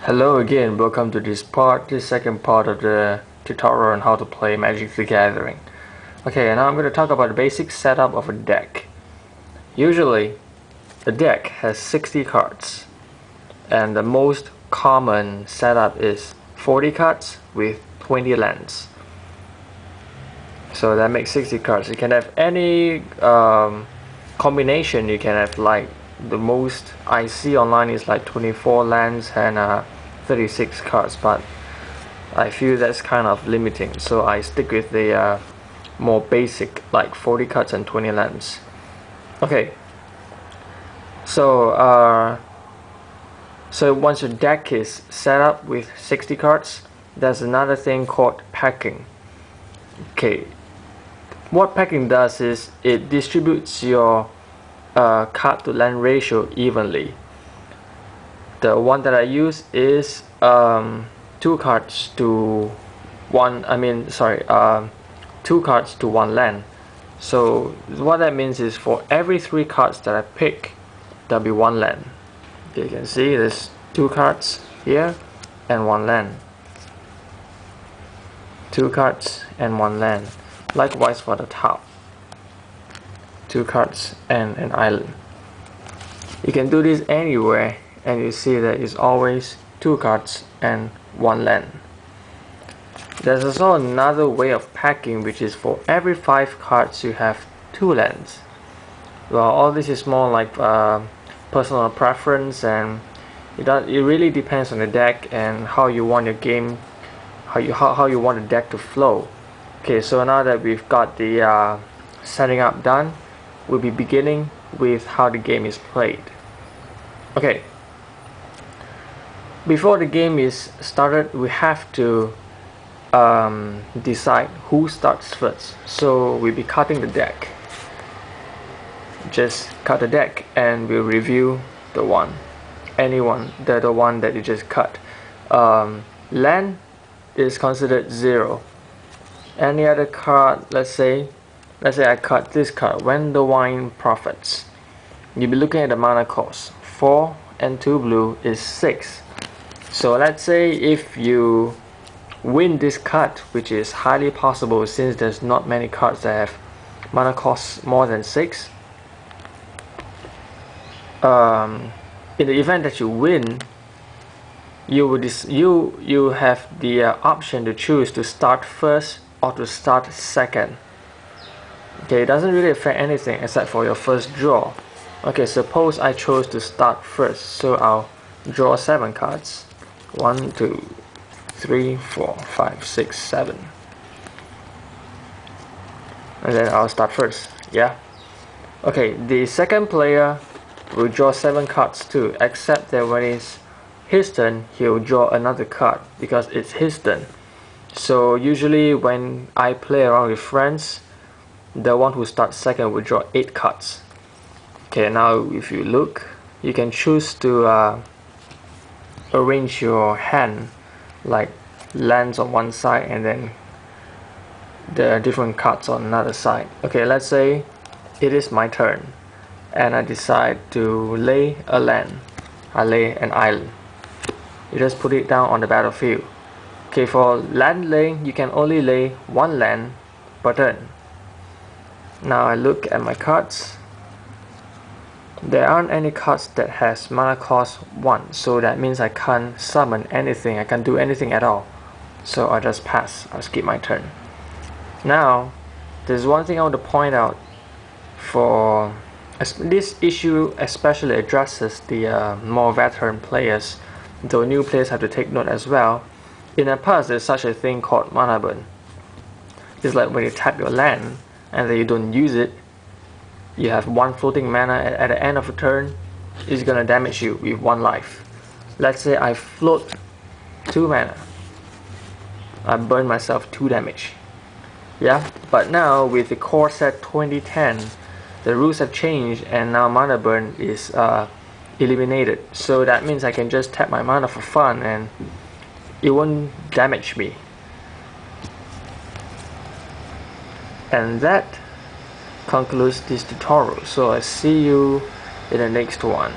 Hello again, welcome to this second part of the tutorial on how to play Magic the Gathering. Okay, and now I'm going to talk about the basic setup of a deck. Usually, a deck has 60 cards, and the most common setup is 40 cards with 20 lands. So that makes 60 cards. You can have any combination. You can have, like, the most I see online is like 24 lands and 36 cards, but I feel that's kind of limiting, so I stick with the more basic, like 40 cards and 20 lands. Okay, so once your deck is set up with 60 cards, there's another thing called packing. Okay, what packing does is it distributes your card to land ratio evenly. The one that I use is 2 cards to 1 land. So what that means is for every 3 cards that I pick, there'll be 1 land. You can see there's 2 cards here and 1 land. 2 cards and 1 land. Likewise for the top. 2 cards and an island. You can do this anywhere, and you see that it's always 2 cards and 1 land. There's also another way of packing, which is for every 5 cards you have 2 lands. Well, all this is more like personal preference, and it really depends on the deck and how you want your game, how you want the deck to flow. Okay, so now that we've got the setting up done, we'll be beginning with how the game is played. Okay, before the game is started, we have to decide who starts first. So we'll be cutting the deck. Just cut the deck and we'll review the one that you just cut. Land is considered 0. Any other card, let's say I cut this card, When the Wine Profits. You'll be looking at the mana cost. 4 and 2 blue is 6. So let's say if you win this cut, which is highly possible since there's not many cards that have mana costs more than 6. In the event that you win, you have the option to choose to start first or to start second. Okay, it doesn't really affect anything except for your first draw. Okay, suppose I chose to start first, so I'll draw 7 cards. 1, 2, 3, 4, 5, 6, 7. And then I'll start first. Yeah. Okay, the second player will draw 7 cards too, except that when it's his turn, he'll draw another card because it's his turn. So usually when I play around with friends, the one who starts second will draw 8 cards. Okay, now if you look, you can choose to arrange your hand like lands on one side and then the different cards on another side. Okay, let's say it is my turn and I decide to lay a land. I lay an island. You just put it down on the battlefield. Okay, for land laying, you can only lay 1 land per turn. Now I look at my cards. There aren't any cards that has mana cost 1, so that means I can't summon anything, I can't do anything at all. So I'll just pass, I'll skip my turn. Now, there's one thing I want to point out. For this issue especially addresses the more veteran players, though new players have to take note as well. In the past, there's such a thing called mana burn. It's like when you tap your land and then you don't use it, you have 1 floating mana at the end of a turn, it's gonna damage you with 1 life. Let's say I float 2 mana. I burn myself 2 damage. Yeah, but now with the core set 2010, the rules have changed and now mana burn is eliminated. So that means I can just tap my mana for fun and it won't damage me. And that concludes this tutorial, so I see you in the next one.